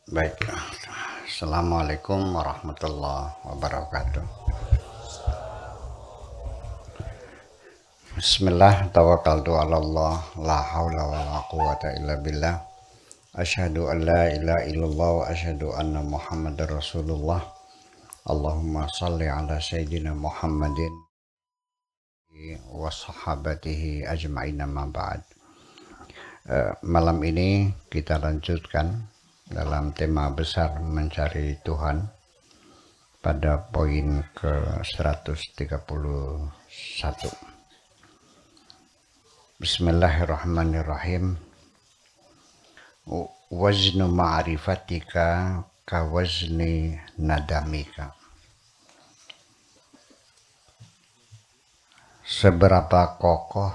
Baik, Assalamualaikum warahmatullahi wabarakatuh. Bismillah, tawakkaltu ala Allah, la haula wa la quwata illa billah. Asyhadu an la ilaha illallah wa asyhadu anna Muhammadar Rasulullah. Allahumma salli ala sayyidina Muhammadin wa sahabatihi ajma'in amma ba'd. Malam ini kita lanjutkan dalam tema besar mencari Tuhan pada poin ke 131. Bismillahirrahmanirrahim. Waznu ma'rifatika ka wazni nadamika. Seberapa kokoh,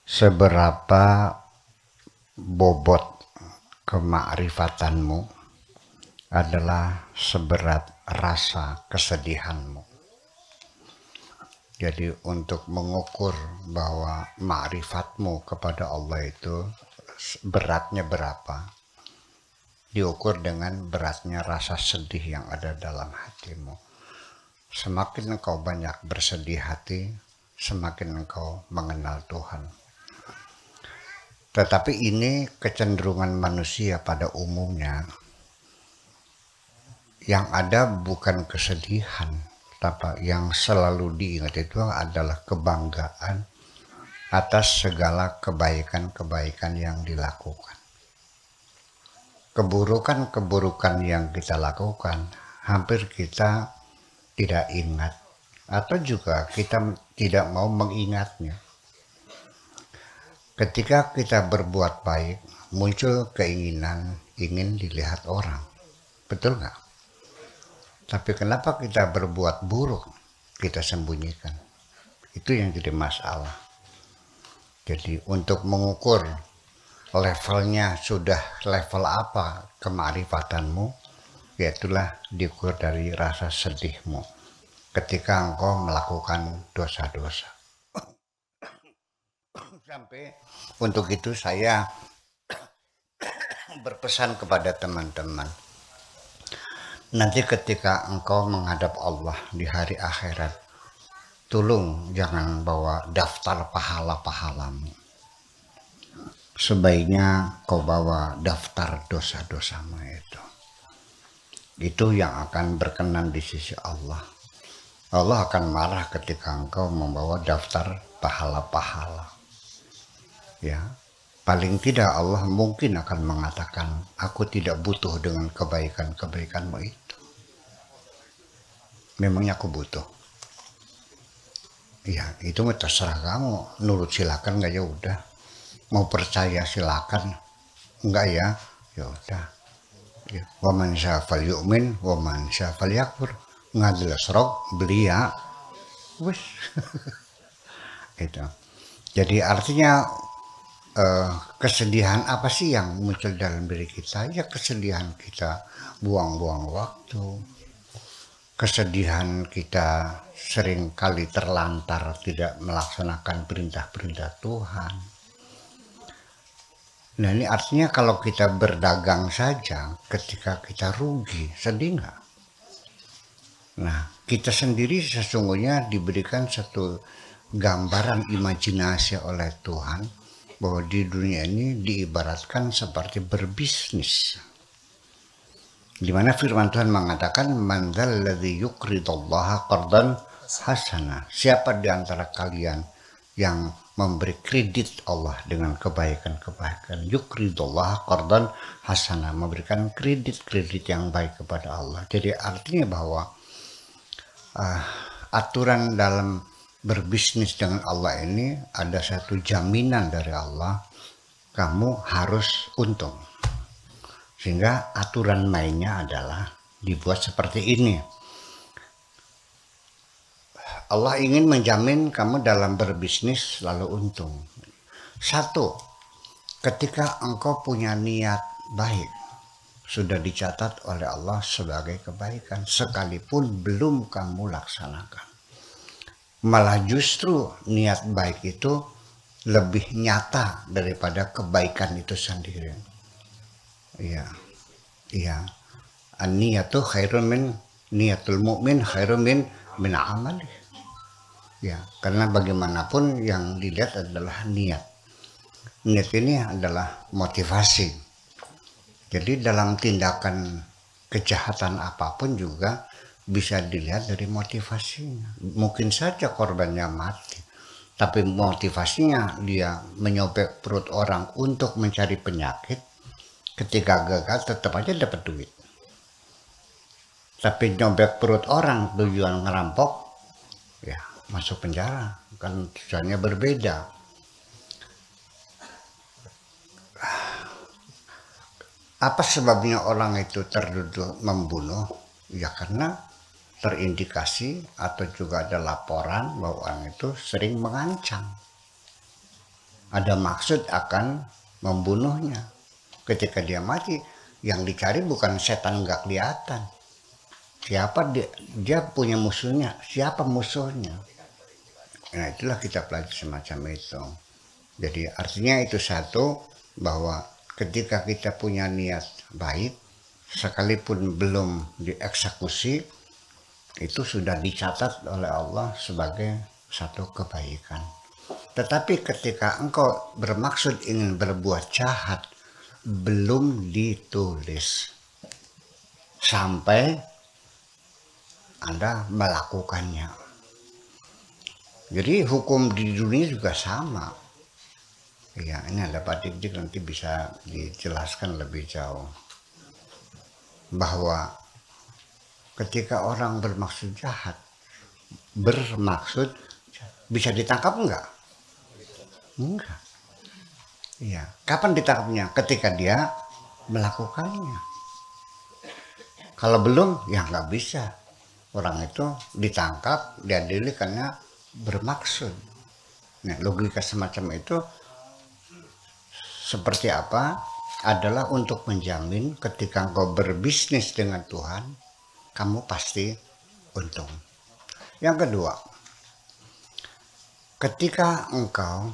seberapa bobot kemakrifatanmu adalah seberat rasa kesedihanmu. Jadi untuk mengukur bahwa ma'rifatmu kepada Allah itu beratnya berapa, diukur dengan beratnya rasa sedih yang ada dalam hatimu. Semakin engkau banyak bersedih hati, semakin engkau mengenal Tuhan. Tetapi ini kecenderungan manusia pada umumnya. Yang ada bukan kesedihan, tapi yang selalu diingat itu adalah kebanggaan atas segala kebaikan-kebaikan yang dilakukan. Keburukan-keburukan yang kita lakukan hampir kita tidak ingat, atau juga kita tidak mau mengingatnya. Ketika kita berbuat baik, muncul keinginan ingin dilihat orang. Betul nggak? Tapi kenapa kita berbuat buruk, kita sembunyikan? Itu yang jadi masalah. Jadi untuk mengukur levelnya sudah level apa kemakrifatanmu, yaitulah diukur dari rasa sedihmu ketika engkau melakukan dosa-dosa. Sampai untuk itu saya berpesan kepada teman-teman, nanti ketika engkau menghadap Allah di hari akhirat, tolong jangan bawa daftar pahala-pahalamu. Sebaiknya kau bawa daftar dosa-dosamu itu. Itu yang akan berkenan di sisi Allah. Allah akan marah ketika engkau membawa daftar pahala-pahala. Ya, paling tidak Allah mungkin akan mengatakan, aku tidak butuh dengan kebaikan-kebaikanmu itu. Memangnya aku butuh? Ya, itu terserah kamu. Nurut silakan, nggak ya udah. Mau percaya silakan, enggak ya, ya udah. Ya. Wa man syaa falyu'min wa man syaa falyakfur. Ngadil serok belia. Wis. Itu. Jadi artinya kesedihan apa sih yang muncul dalam diri kita? Ya kesedihan kita buang-buang waktu, kesedihan kita sering kali terlantar tidak melaksanakan perintah-perintah Tuhan. Nah ini artinya kalau kita berdagang saja ketika kita rugi, sedih nggak? Nah kita sendiri sesungguhnya diberikan satu gambaran imajinasi oleh Tuhan bahwa di dunia ini diibaratkan seperti berbisnis, di mana firman Tuhan mengatakan man dzalladzi yuqridullaha qardan hasana. Siapa di antara kalian yang memberi kredit Allah dengan kebaikan-kebaikan? Yuqridullaha qardan hasana, memberikan kredit-kredit yang baik kepada Allah. Jadi artinya bahwa aturan dalam berbisnis dengan Allah ini ada satu jaminan dari Allah, kamu harus untung. Sehingga aturan mainnya adalah dibuat seperti ini. Allah ingin menjamin kamu dalam berbisnis lalu untung. Satu, ketika engkau punya niat baik, sudah dicatat oleh Allah sebagai kebaikan, sekalipun belum kamu laksanakan. Malah justru niat baik itu lebih nyata daripada kebaikan itu sendiri. Iya, iya. An-niyatu khairun min niyatul mu'min khairun min amal. Ya, karena bagaimanapun yang dilihat adalah niat. Niat ini adalah motivasi. Jadi dalam tindakan kejahatan apapun juga bisa dilihat dari motivasinya. Mungkin saja korbannya mati, tapi motivasinya dia menyobek perut orang untuk mencari penyakit, ketika gagal tetap aja dapat duit. Tapi nyobek perut orang tujuan ngerampok, ya masuk penjara, kan tujuannya berbeda. Apa sebabnya orang itu tertuduh membunuh? Ya karena terindikasi atau juga ada laporan bahwa orang itu sering mengancam. Ada maksud akan membunuhnya. Ketika dia mati, yang dicari bukan setan nggak kelihatan. Siapa dia punya musuhnya, siapa musuhnya. Nah itulah kita pelajari semacam itu. Jadi artinya itu satu, bahwa ketika kita punya niat baik, sekalipun belum dieksekusi, itu sudah dicatat oleh Allah sebagai satu kebaikan. Tetapi ketika engkau bermaksud ingin berbuat jahat, belum ditulis sampai Anda melakukannya. Jadi hukum di dunia juga sama. Ya, ini ada Pak Dik nanti bisa dijelaskan lebih jauh. Bahwa ketika orang bermaksud jahat, bisa ditangkap enggak? Enggak. Iya. Kapan ditangkapnya? Ketika dia melakukannya. Kalau belum, ya nggak bisa. Orang itu ditangkap, diadili karena bermaksud. Nah, logika semacam itu seperti apa? Adalah untuk menjamin ketika engkau berbisnis dengan Tuhan, kamu pasti untung. Yang kedua, ketika engkau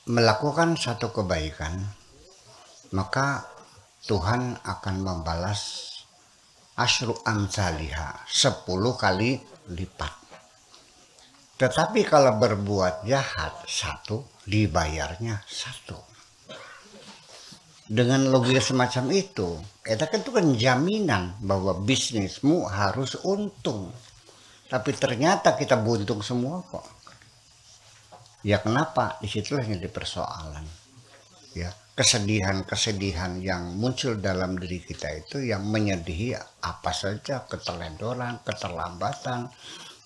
melakukan satu kebaikan, maka Tuhan akan membalas asyru amsalihha, 10 kali lipat. Tetapi kalau berbuat jahat satu, dibayarnya satu. Dengan logika semacam itu, itu kan jaminan bahwa bisnismu harus untung. Tapi ternyata kita buntung semua kok. Ya kenapa? Disitulah yang jadi persoalan. Ya, kesedihan-kesedihan yang muncul dalam diri kita itu yang menyedihi apa saja, keteledoran, keterlambatan,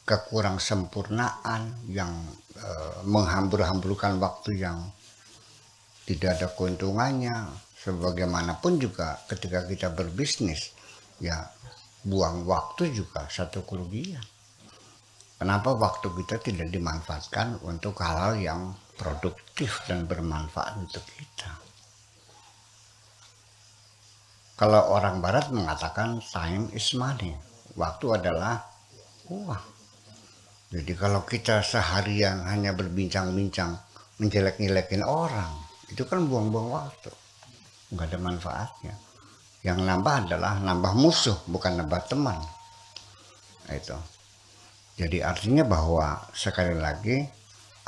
kekurang sempurnaan yang menghambur-hamburkan waktu yang tidak ada keuntungannya. Sebagaimanapun juga ketika kita berbisnis, ya buang waktu juga satu kerugian. Kenapa waktu kita tidak dimanfaatkan untuk hal-hal yang produktif dan bermanfaat untuk kita? Kalau orang barat mengatakan time is money, waktu adalah uang. Jadi kalau kita seharian hanya berbincang-bincang menjelek-jelekin orang, itu kan buang-buang waktu, nggak ada manfaatnya. Yang nambah adalah nambah musuh, bukan nambah teman. Nah, itu. Jadi artinya bahwa sekali lagi,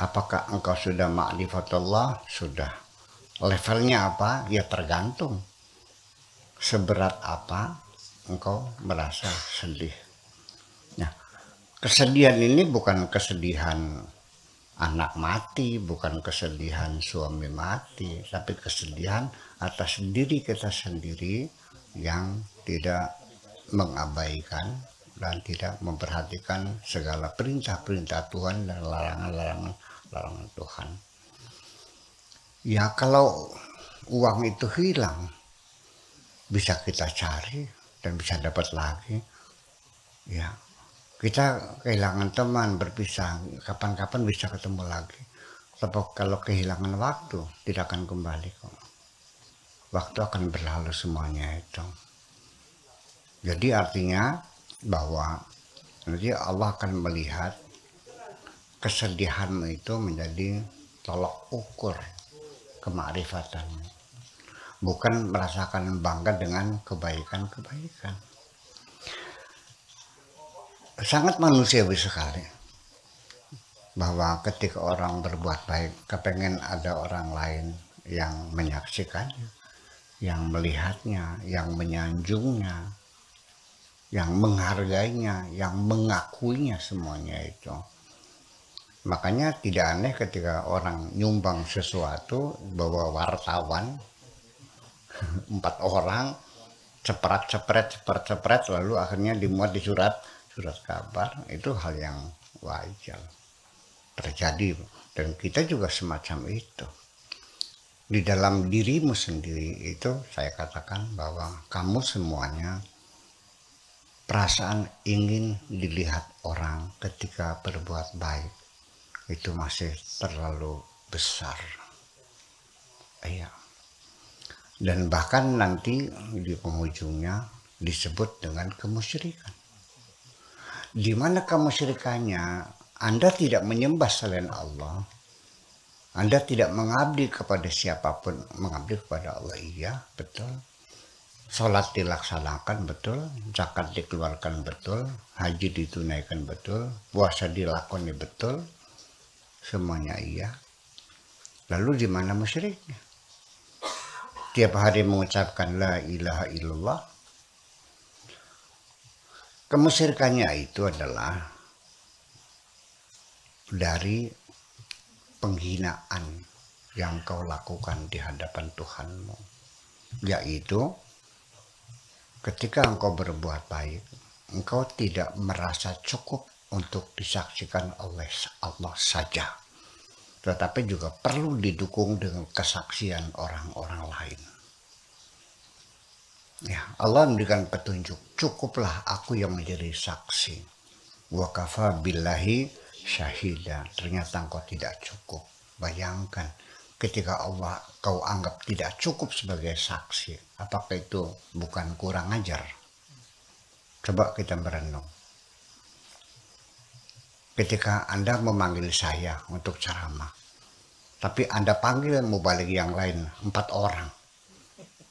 apakah engkau sudah ma'rifatullah, sudah levelnya apa? Ya tergantung seberat apa engkau merasa sedih. Nah, kesedihan ini bukan kesedihan anak mati, bukan kesedihan suami mati, tapi kesedihan atas diri kita sendiri yang tidak mengabaikan dan tidak memperhatikan segala perintah-perintah Tuhan dan larangan-larangan Tuhan. Ya kalau uang itu hilang, bisa kita cari dan bisa dapat lagi. Ya, kita kehilangan teman, berpisah, kapan-kapan bisa ketemu lagi. Tapi kalau kehilangan waktu, tidak akan kembali kok. Waktu akan berlalu semuanya itu. Jadi artinya bahwa nanti Allah akan melihat kesedihanmu itu menjadi tolok ukur kemakrifatanmu, bukan merasakan bangga dengan kebaikan-kebaikan. Sangat manusiawi sekali bahwa ketika orang berbuat baik, kepengen ada orang lain yang menyaksikannya, yang melihatnya, yang menyanjungnya, yang menghargainya, yang mengakuinya, semuanya itu. Makanya tidak aneh ketika orang nyumbang sesuatu bawa wartawan 4 orang cepret lalu akhirnya dimuat di surat kabar. Itu hal yang wajar terjadi, dan kita juga semacam itu. Di dalam dirimu sendiri itu saya katakan bahwa kamu semuanya perasaan ingin dilihat orang ketika berbuat baik itu masih terlalu besar. Iya. Dan bahkan nanti di penghujungnya disebut dengan kemusyrikan. Di mana kemusyrikannya? Anda tidak menyembah selain Allah. Anda tidak mengabdi kepada siapapun, mengabdi kepada Allah, iya, betul. Sholat dilaksanakan, betul. Zakat dikeluarkan, betul. Haji ditunaikan, betul. Puasa dilakoni, betul. Semuanya iya. Lalu di mana musyriknya? Tiap hari mengucapkan la ilaha illallah. Kemusyrikannya itu adalah dari penghinaan yang kau lakukan di hadapan Tuhanmu, yaitu ketika engkau berbuat baik, engkau tidak merasa cukup untuk disaksikan oleh Allah saja, tetapi juga perlu didukung dengan kesaksian orang-orang lain. Ya, Allah memberikan petunjuk, cukuplah aku yang menjadi saksi. Wa kafa billahi syahida. Ternyata engkau tidak cukup. Bayangkan ketika Allah kau anggap tidak cukup sebagai saksi, apakah itu bukan kurang ajar? Coba kita merenung. Ketika Anda memanggil saya untuk ceramah, tapi Anda panggil mubalik yang lain 4 orang,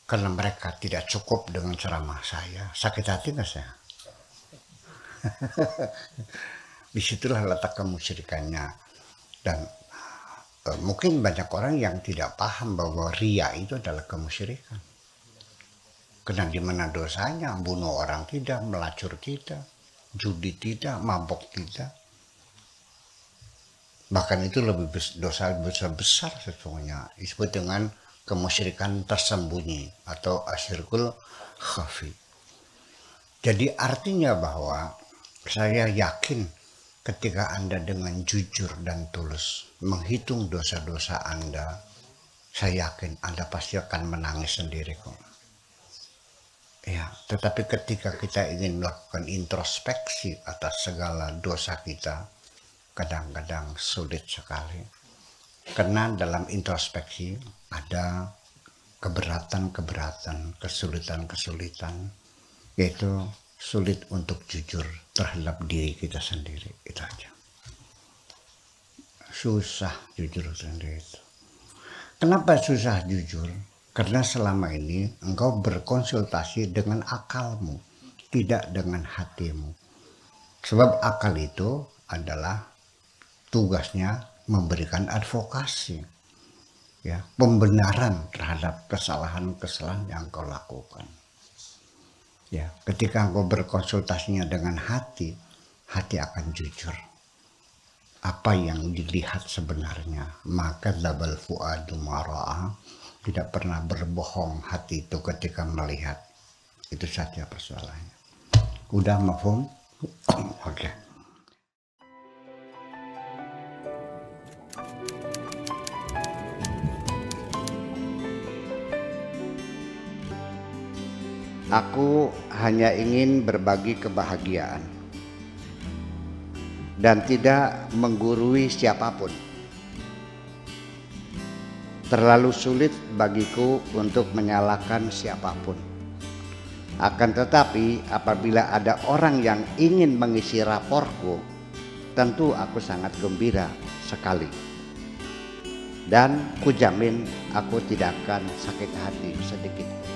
karena mereka tidak cukup dengan ceramah saya, sakit hati nggak saya? Disitulah letak kemusyrikannya. Dan mungkin banyak orang yang tidak paham bahwa riya itu adalah kemusyrikan. Karena di mana dosanya? Bunuh orang tidak, melacur tidak, judi tidak, mabok tidak. Bahkan itu lebih dosa besar sesungguhnya, disebut dengan kemusyrikan tersembunyi atau asyirkul khafi. Jadi artinya bahwa saya yakin ketika Anda dengan jujur dan tulus menghitung dosa-dosa Anda, saya yakin Anda pasti akan menangis sendiri kok. Ya, tetapi ketika kita ingin melakukan introspeksi atas segala dosa kita, kadang-kadang sulit sekali. Karena dalam introspeksi ada keberatan-keberatan, kesulitan-kesulitan, yaitu sulit untuk jujur terhadap diri kita sendiri. Itu aja. Susah jujur sendiri itu. Kenapa susah jujur? Karena selama ini engkau berkonsultasi dengan akalmu, tidak dengan hatimu. Sebab akal itu adalah tugasnya memberikan advokasi, ya, pembenaran terhadap kesalahan-kesalahan yang kau lakukan. Ya, ketika engkau berkonsultasinya dengan hati, hati akan jujur. Apa yang dilihat sebenarnya, maka dzabal fuadu mara'a, tidak pernah berbohong hati itu ketika melihat. Itu saja persoalannya. Udah mafhum? Oke. Aku hanya ingin berbagi kebahagiaan dan tidak menggurui siapapun. Terlalu sulit bagiku untuk menyalahkan siapapun. Akan tetapi apabila ada orang yang ingin mengisi raporku, tentu aku sangat gembira sekali. dan kujamin aku tidak akan sakit hati sedikit.